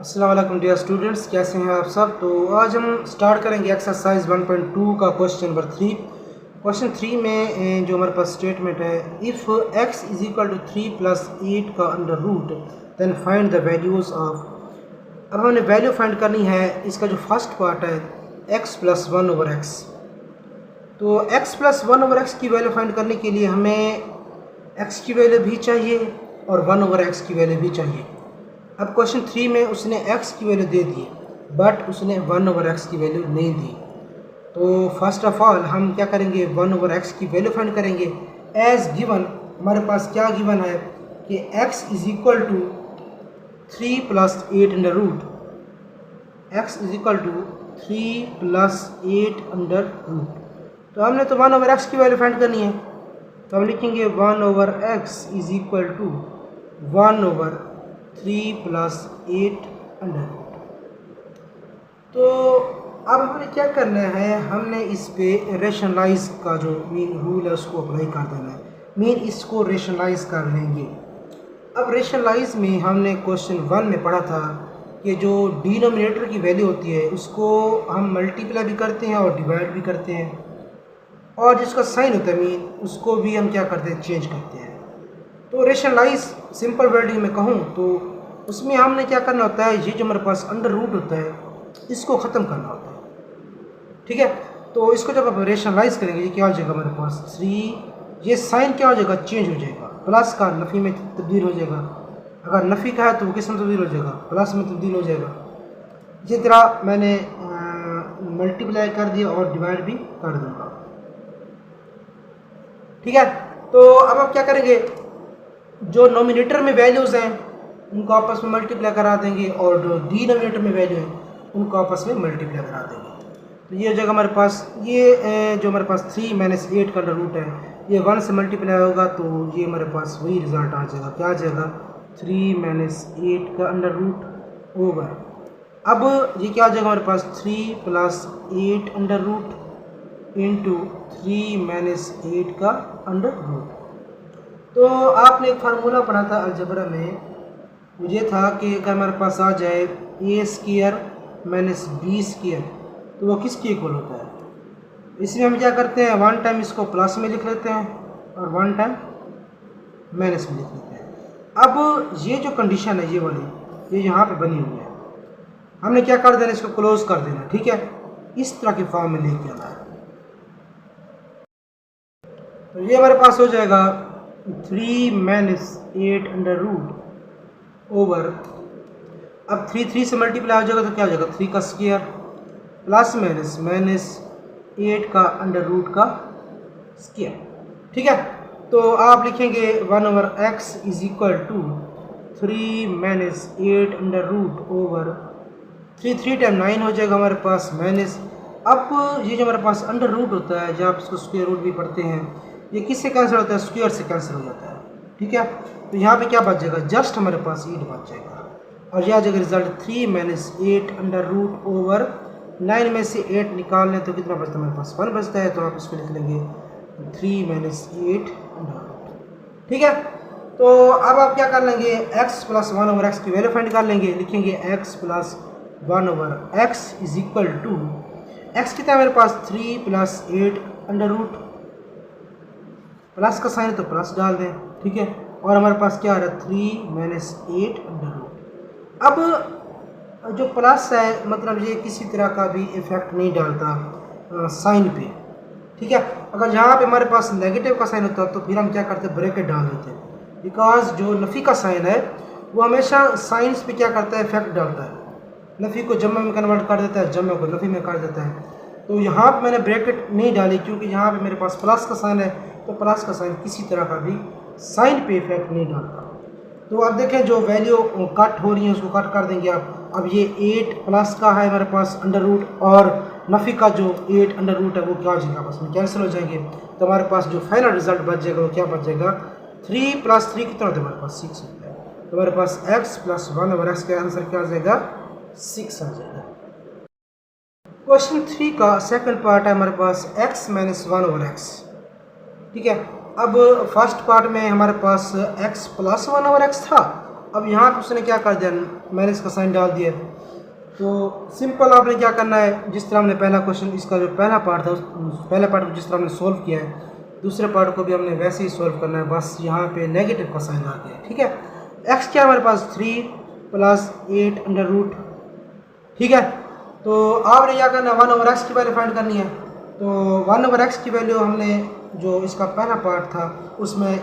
अस्सलाम वालेकुम dear students, कैसे हैं आप सब। तो आज हम स्टार्ट करेंगे एक्सरसाइज 1.2 का क्वेश्चन नंबर 3। क्वेश्चन 3 में जो हमारे पास स्टेटमेंट है, if x is equal to 3 plus 8 का under root then find the values of. अब हमने वैल्यू फाइंड करनी है। इसका जो फर्स्ट पार्ट है x प्लस 1 ओवर एक्स। तो x प्लस 1 ओवर एक्स की वैल्यू फाइंड करने के लिए हमें x की वैल्यू भी चाहिए और 1 ओवर एक्स की वैल्यू भी चाहिए। अब क्वेश्चन 3 में उसने x की वैल्यू दे दी, बट उसने 1 ओवर एक्स की वैल्यू नहीं दी। तो फर्स्ट ऑफ ऑल हम क्या करेंगे, 1 ओवर एक्स की वैल्यू फाइंड करेंगे। एज गिवन हमारे पास क्या गिवन है कि x is equal to 3 plus 8 under root. x is equal to 3 plus 8 under root. तो हमने तो 1 ओवर एक्स की वैल्यू फाइंड करनी है, तो हम लिखेंगे 1 over x is equal to 1 over 3 plus 8 under root. तो अब हमने क्या करना है, हमने इस पे रेशनलाइज का जो मेन रूल है उसको अप्लाई कर देना है। मेन इसको रेशनलाइज कर लेंगे। अब रेशनलाइज में हमने क्वेश्चन 1 में पढ़ा था कि जो डिनोमिनेटर की वैल्यू होती है उसको हम मल्टीप्लाई भी करते हैं और डिवाइड भी करते हैं, और जिसका साइन होता है मीन उसको भी हम क्या करते हैं, चेंज करते हैं। तो रेशनलाइज सिंपल वर्डिंग में कहूँ तो उसमें हमने क्या करना होता है, ये जो हमारे पास अंडर रूट होता है इसको ख़त्म करना होता है। ठीक है, तो इसको जब आप रेशनलाइज करेंगे, ये क्या हो जाएगा हमारे पास 3, ये साइन क्या हो जाएगा, चेंज हो जाएगा, प्लस का नफ़ी में तब्दील हो जाएगा। अगर नफ़ी का है तो वो किस में तब्दील हो जाएगा, प्लस में तब्दील हो जाएगा। इसी तरह मैंने मल्टीप्लाई कर दिया और डिवाइड भी कर दूँगा। ठीक है, तो अब आप क्या करेंगे, जो नोमिनेटर में वैल्यूज़ हैं उनको आपस में मल्टीप्लाई करा देंगे और जो डिनोमिनेटर में वैल्यू है उनको आपस में मल्टीप्लाई करा देंगे। तो ये हो जाएगा हमारे पास, ये जो हमारे पास 3 माइनस 8 का अंडर रूट है, ये 1 से मल्टीप्लाई होगा तो ये हमारे पास वही रिज़ल्ट आ जाएगा। क्या आ जाएगा, 3 माइनस 8 का अंडर रूट ओवर। अब ये क्या आ जाएगा हमारे पास, 3 plus 8 under root into 3 minus 8 का अंडर रूट। तो आपने एक फार्मूला पढ़ा था अलजबरा में, मुझे था कि अगर हमारे पास आ जाए ए स्क्वायर माइनस बी स्क्वायर तो वो किसके इक्वल होता है। इसमें हम क्या करते हैं, 1 टाइम इसको प्लस में लिख लेते हैं और 1 टाइम माइनस में लिख लेते हैं। अब ये जो कंडीशन है ये वाली, ये यहाँ पे बनी हुई है, हमने क्या कर देना, इसको क्लोज कर देना। ठीक है, इस तरह के फॉर्म में लेके आना है। तो ये हमारे पास हो जाएगा 3 माइनस 8 अंडर रूट ओवर। अब 3 से मल्टीप्लाई हो जाएगा तो क्या हो जाएगा, 3 का स्क्वायर प्लस माइनस माइनस 8 का अंडर रूट का स्क्वायर। ठीक है, तो आप लिखेंगे 1 over x is equal to 3 minus 8 under root over 3 time 9 हो जाएगा हमारे पास माइनस। अब ये जो हमारे पास अंडर रूट होता है, जब आप इसको स्क्वायर रूट भी पढ़ते हैं, ये किससे कैंसिल होता है, स्क्वायर से कैंसिल हो जाता है। ठीक है, तो यहाँ पे क्या बच जाएगा, जस्ट हमारे पास 8 बच जाएगा और यह आ जाएगा result 3 minus 8 under root over 9 में से 8 निकाल लें तो कितना बचता है हमारे पास, 1 बचता है। तो आप इसको लिख लेंगे 3 माइनस 8 अंडर रूट। ठीक है, तो अब आप क्या कर लेंगे, x प्लस 1 ओवर एक्स की वैल्यू फाइंड कर लेंगे। लिखेंगे x plus 1 over x is equal to, x कितना है मेरे पास, 3 प्लस 8 अंडर रूट, प्लस का साइन है तो प्लस डाल दें। ठीक है, और हमारे पास क्या आ रहा है, 3 माइनस 8 अंडर रूट। अब जो प्लस है मतलब ये किसी तरह का भी इफेक्ट नहीं डालता साइन पे। ठीक है, अगर यहाँ पे हमारे पास नेगेटिव का साइन होता तो फिर हम क्या करते, ब्रैकेट डाल देते, बिकॉज जो नफ़ी का साइन है वो हमेशा साइंस पे क्या करता है, इफेक्ट डालता है। नफ़ी को जम्मे में कन्वर्ट कर देता है, जम्मे को नफ़ी में कर देता है। तो यहाँ पे मैंने ब्रैकेट नहीं डाली क्योंकि यहाँ पे मेरे पास प्लस का साइन है, तो प्लस का साइन किसी तरह का भी साइन पे इफेक्ट नहीं डालता। तो अब देखें जो वैल्यू कट हो रही है उसको कट कर देंगे आप। अब ये 8 प्लस का है हमारे पास अंडर रूट, और नफ़ी का जो 8 अंडर रूट है वो क्या हो जाएगा, आपस में कैंसिल हो जाएंगे। तो हमारे पास जो फाइनल रिजल्ट बच जाएगा वो क्या बच जाएगा, 3 प्लस 3 कितना होता है हमारे पास, 6 होता है। तो हमारे पास x प्लस 1 ओवर एक्स का आंसर क्या आ जाएगा, 6 आ जाएगा। क्वेश्चन 3 का सेकंड पार्ट है हमारे पास x माइनस 1 ओवर एक्स। ठीक है, अब फर्स्ट पार्ट में हमारे पास x प्लस 1 ओवर एक्स था अब यहाँ पे उसने क्या कर दिया, मैंने इसका साइन डाल दिया। तो सिंपल आपने क्या करना है, जिस तरह हमने पहला क्वेश्चन, इसका जो पहला पार्ट था, उस पहले पार्ट को जिस तरह हमने सोल्व किया है, दूसरे पार्ट को भी हमने वैसे ही सोल्व करना है, बस यहाँ पे नेगेटिव का साइन आ गया। ठीक है, एक्स क्या हमारे पास 3 + 8 अंडर रूट। ठीक है, तो आपने क्या करना है, 1/x की वैल्यू फाइंड करनी है। तो 1/x की वैल्यू हमने जो इसका पहला पार्ट था उसमें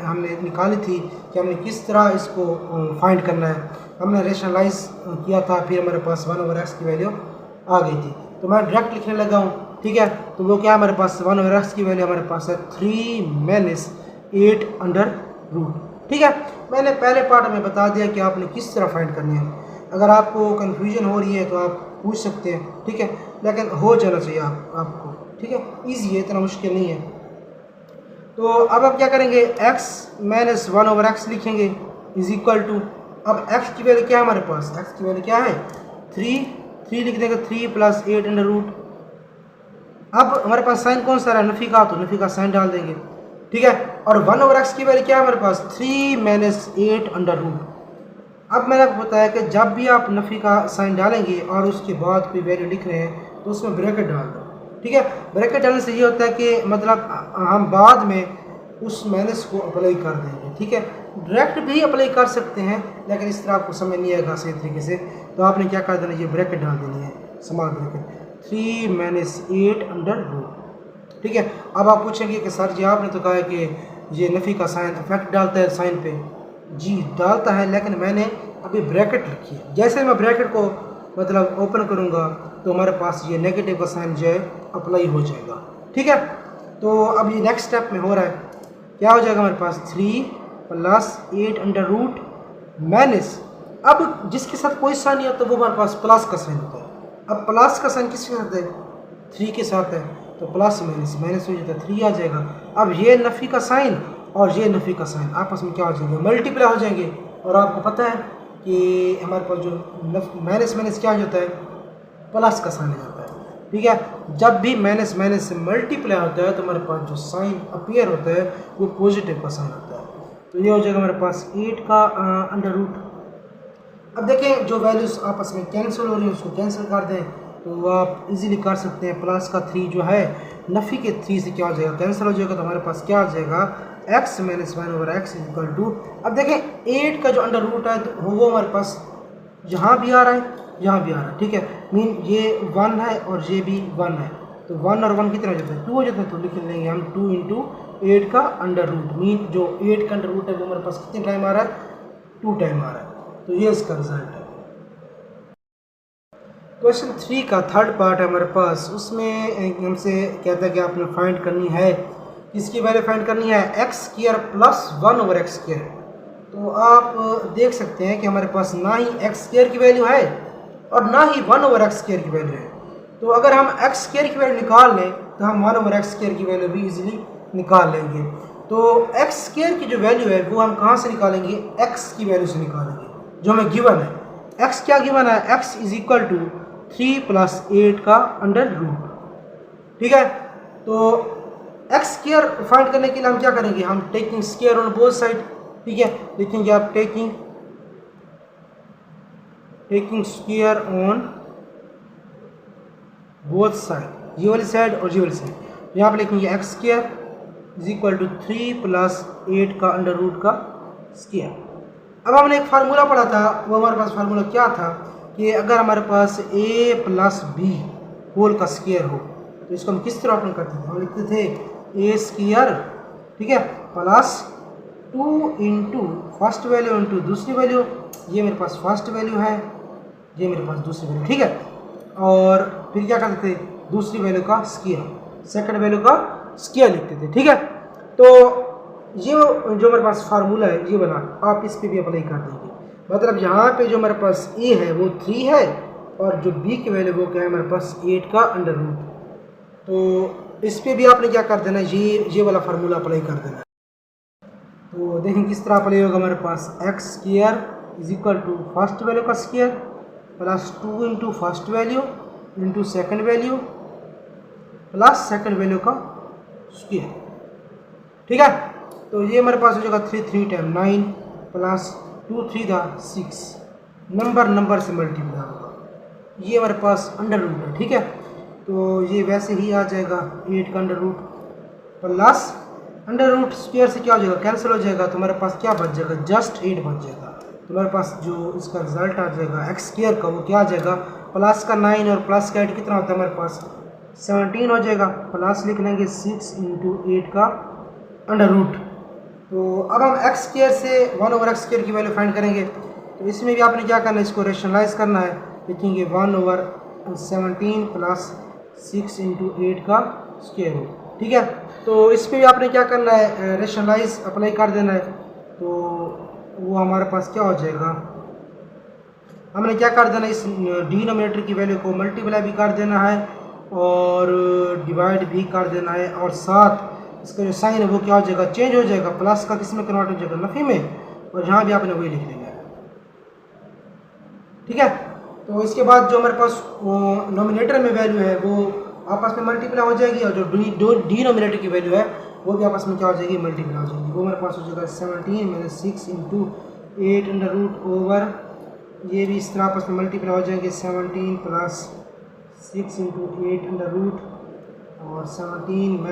हमने निकाली थी कि हमने किस तरह इसको फाइंड करना है। हमने रेशनलाइज किया था, फिर हमारे पास 1/x की वैल्यू आ गई थी। तो मैं डायरेक्ट लिखने लगा हूँ। ठीक है, तो वो क्या हमारे पास 1/x की वैल्यू हमारे पास है 3 - 8 अंडर रूट। ठीक है, मैंने पहले पार्ट में बता दिया कि आपने किस तरह फाइंड करनी है। अगर आपको कन्फ्यूजन हो रही है तो आप पूछ सकते हैं। ठीक है, लेकिन हो जाना चाहिए आपको। ठीक है, ईजी है, इतना मुश्किल नहीं है। तो अब आप क्या करेंगे, x - 1/x लिखेंगे इज इक्वल टू, अब x की वैल्यू क्या है हमारे पास, x की वैल्यू क्या है 3 लिख देंगे, 3 + 8 अंडर रूट। अब हमारे पास साइन कौन सा है, नफी का, तो नफी का साइन डाल देंगे। ठीक है, और 1/x की वैल्यू क्या है हमारे पास 3 - 8 अंडर रूट। अब मैंने आपको बताया कि जब भी आप नफ़ी का साइन डालेंगे और उसके बाद कोई वैल्यू लिख रहे हैं तो उसमें ब्रैकेट डाल दो। ठीक है, ब्रैकेट डालने से ये होता है कि मतलब हम बाद में उस माइनस को अप्लाई कर देंगे। ठीक है, डायरेक्ट भी अप्लाई कर सकते हैं, लेकिन इस तरह आपको समझ नहीं आएगा सही तरीके से। तो आपने क्या कर देना, ये ब्रैकेट डाल देनी है, स्मॉल ब्रैकेट 3 - 8 अंडर रूट। ठीक है, अब आप पूछेंगे कि सर जी आपने तो कहा है कि ये नफ़ी का साइन इफेक्ट डालता है साइन पे। जी डालता है, लेकिन मैंने अभी ब्रैकेट लिखी है। जैसे मैं ब्रैकेट को मतलब ओपन करूंगा तो हमारे पास ये नेगेटिव का साइन जो है अप्लाई हो जाएगा। ठीक है, तो अब ये नेक्स्ट स्टेप में हो रहा है, क्या हो जाएगा हमारे पास 3 + 8 अंडर रूट माइनस, अब जिसके साथ कोई साइन नहीं होता वो हमारे पास प्लस का साइन होता है। अब प्लस का साइन किसके साथ है, 3 के साथ है, तो प्लस माइनस माइनस हो जाता है, 3 आ जाएगा। अब ये नफ़ी का साइन और ये नफ़ी का साइन आपस में क्या हो जाएंगे, मल्टीप्लाई हो जाएंगे। और आपको पता है कि हमारे पास जो माइनस माइनस क्या हो जाता है, प्लस का साइन आ जाता है। ठीक है, जब भी माइनस माइनस से मल्टीप्लाई होता है तो हमारे पास जो साइन अपीयर होता है वो पॉजिटिव का साइन होता है। तो ये हो जाएगा हमारे पास 8 का अंडर रूट। अब देखें जो वैल्यूज़ आपस में कैंसिल हो रही है उसको कैंसिल कर दें तो आप इजीली कर सकते हैं। प्लस का 3 जो है नफ़ी के 3 से क्या हो जाएगा, कैंसिल हो जाएगा, तो हमारे पास क्या आ जाएगा x - 1/x इक्वल टू। अब देखें 8 का जो अंडर रूट है तो वो हमारे पास यहाँ भी आ रहा है, यहाँ भी आ रहा है। ठीक है, मीन ये 1 है और ये भी 1 है, तो 1 और 1 कितना हो जाता है, 2 हो जाता है। तो लिख लेंगे हम 2 × 8 का अंडर रूट, मीन जो 8 का अंडर रूट है वो हमारे पास कितने टाइम आ रहा है, 2 टाइम आ रहा है। तो ये इसका रिजल्ट है। क्वेश्चन 3 का थर्ड पार्ट है हमारे पास, उसमें हमसे कहता है कि आपने फाइंड करनी है, किसकी वैल्यू फाइंड करनी है, x² + 1/x²। तो आप देख सकते हैं कि हमारे पास ना ही x² की वैल्यू है और ना ही 1/x² की वैल्यू है। तो अगर हम x² की वैल्यू निकाल लें तो हम 1/x² की वैल्यू भी इजीली निकाल लेंगे। तो x² की जो वैल्यू है वो हम कहाँ से निकालेंगे, x की वैल्यू से निकालेंगे जो हमें गिवन है। x क्या गिवन है, x = 3 + 8 का अंडर रूट। ठीक है, तो x² फाइंड करने के लिए हम क्या करेंगे, हम taking square on both side. ठीक है, लिखेंगे आप taking square on both side, ये वाली साइड और ये वाली साइड। यहाँ पर लिखेंगे x² = 3 + 8 का अंडर रूट का स्क्वायर। अब हमने एक फार्मूला पढ़ा था, वो हमारे पास फार्मूला क्या था कि अगर हमारे पास a + b होल का स्क्वायर हो तो इसको हम किस तरह ऑपरेट करते थे, हम लिखते थे a², ठीक है, +2 × फर्स्ट वैल्यू इंटू दूसरी वैल्यू। ये मेरे पास फर्स्ट वैल्यू है, ये मेरे पास दूसरी वैल्यू। ठीक है, और फिर क्या करते थे, दूसरी वैल्यू का स्क्वायर, सेकंड वैल्यू का स्क्वायर लिखते थे। ठीक है, तो ये जो मेरे पास फार्मूला है ये बना आप इस पे भी अप्लाई कर देंगे। मतलब यहाँ पे जो हमारे पास a है वो 3 है और जो b की वैल्यू वो क्या है हमारे पास 8 का अंडर रूट। तो इस पे भी आपने क्या कर देना, ये वाला फार्मूला अप्लाई कर देना। तो देखें किस तरह अप्लाई होगा, हमारे पास x² = फर्स्ट वैल्यू का square +2 × first value into second value plus second value का स्क्वायर। ठीक है, तो ये हमारे पास हो जाएगा 3 × 3 = 9 + 2 3 था 6, नंबर से मल्टीप्लाई होगा, ये हमारे पास अंडर रूट है। ठीक है, तो ये वैसे ही आ जाएगा 8 का under root plus under root square से क्या हो जाएगा, कैंसिल हो जाएगा, तो हमारे पास क्या बच जाएगा, जस्ट 8 बच जाएगा। तो हमारे पास जो इसका रिजल्ट आ जाएगा एक्स स्क्वायर का, वो क्या आ जाएगा, प्लस का 9 और प्लस का 8 कितना होता है हमारे पास 17 हो जाएगा, प्लस लिख लेंगे 6 × 8 का अंडर रूट। तो अब हम एक्स स्क्वायर से 1/x स्क्वायर की वैल्यू फाइंड करेंगे। तो इसमें भी आपने क्या करना है, इसको रेशनलाइज करना है, लिखेंगे 1/17 प्लस 6 × 8 का स्क्वायर रूट। ठीक है, तो इसमें भी आपने क्या करना है, रेशनलाइज अप्लाई कर देना है। तो वो हमारे पास क्या हो जाएगा, हमने क्या कर देना है, इस डिनोमिनेटर की वैल्यू को मल्टीप्लाई भी कर देना है और डिवाइड भी कर देना है, और साथ इसका जो साइन है वो क्या हो जाएगा, चेंज हो जाएगा, प्लस का किस में कन्वर्ट हो जाएगा, नफी में, और यहाँ भी आपने वही लिख देना है। ठीक है, तो इसके बाद जो हमारे पास नोमिनेटर में वैल्यू है वो आपस में मल्टीप्लाई हो जाएगी, और जो डिनोमिनेटर की वैल्यू है वो भी आपस में क्या हो जाएगी, मल्टीप्लाई हो जाएगी। वो हमारे पास हो जाएगा 17 - 6 × 8 अंडर रूट ओवर, ये भी इस तरह आपस में मल्टीप्लाई हो जाएंगे, 17 + 6 × 8 अंडर रूट और 17 -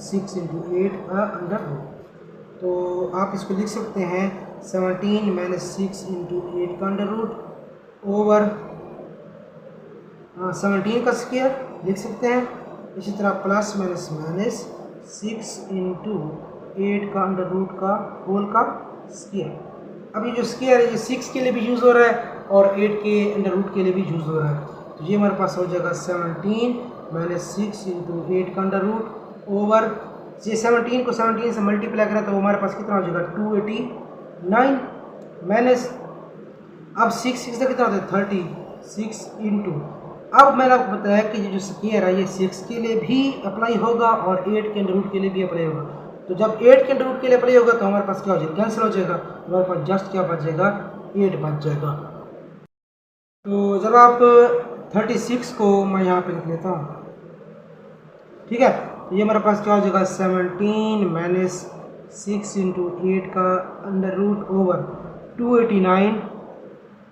6 × 8 अंडर रूट। तो आप इसको लिख सकते हैं 17 - 6 × 8 का अंडर रूट ओवर 17 का स्क्वायर लिख सकते हैं। इसी तरह प्लस माइनस 6 × 8 का अंडर रूट का होल का स्क्वायर। अब ये जो स्क्वायर है ये 6 के लिए भी यूज़ हो रहा है और 8 के अंडर रूट के लिए भी यूज़ हो रहा है। तो ये हमारे पास हो जाएगा 17 - 6 × 8 का अंडर रूट ओवर, ये 17 को 17 से मल्टीप्लाई करें तो हमारे पास कितना हो जाएगा 289 माइनस, अब 6 6 का कितना होता है 36 × अब मैंने आपको बताया कि ये जो स्क्वायर है ये 6 के लिए भी अप्लाई होगा और 8 के अंडर रूट के लिए भी अप्लाई होगा। तो जब 8 के अंडर रूट के लिए अप्लाई होगा तो हमारे पास क्या हो जाएगा, कैंसिल हो जाएगा, हमारे पास जस्ट क्या बच जाएगा 8 बच जाएगा। तो जब आप 36 को मैं यहाँ पे लिख लेता हूँ, ठीक है, तो ये हमारे पास क्या हो जाएगा 17 - 6 × 8 का अंडर रूट ओवर 289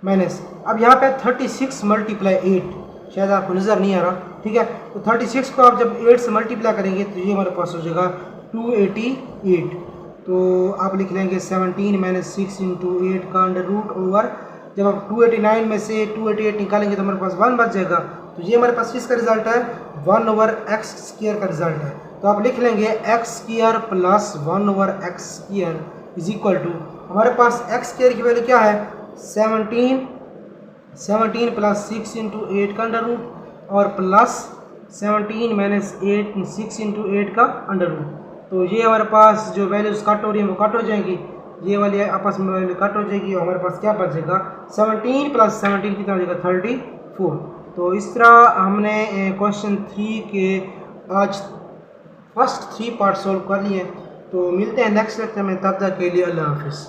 माइनस, अब यहाँ पे 36 × 8, शायद आपको नज़र नहीं आ रहा। ठीक है, तो 36 को आप जब 8 से मल्टीप्लाई करेंगे तो ये हमारे पास हो जाएगा 288। तो आप लिख लेंगे 17 - 6 × 8 का अंडर रूट ओवर, जब आप 289 में से 288 निकालेंगे तो हमारे पास 1 बच जाएगा। तो ये हमारे पास किसका रिजल्ट है, 1/x स्क्वायर का रिजल्ट है। तो आप लिख लेंगे x square plus 1/x square is equal to, हमारे पास x स्क्वायर की वैल्यू क्या है 17 + 6 × 8 का अंडर रूट और प्लस 17 - 6 × 8 का अंडर रूट। तो ये हमारे पास जो वैल्यूज कट हो रही हैं वो कट हो जाएंगी, ये वाली आपस में वैल्यू कट हो जाएगी और हमारे पास क्या बच जाएगा 17 + 17 कितना हो जाएगा 34। तो इस तरह हमने क्वेश्चन 3 के आज फर्स्ट 3 पार्ट सॉल्व कर लिए। तो मिलते हैं नेक्स्ट लेक्चर में, तब तक के लिए अल्लाह हाफिज़।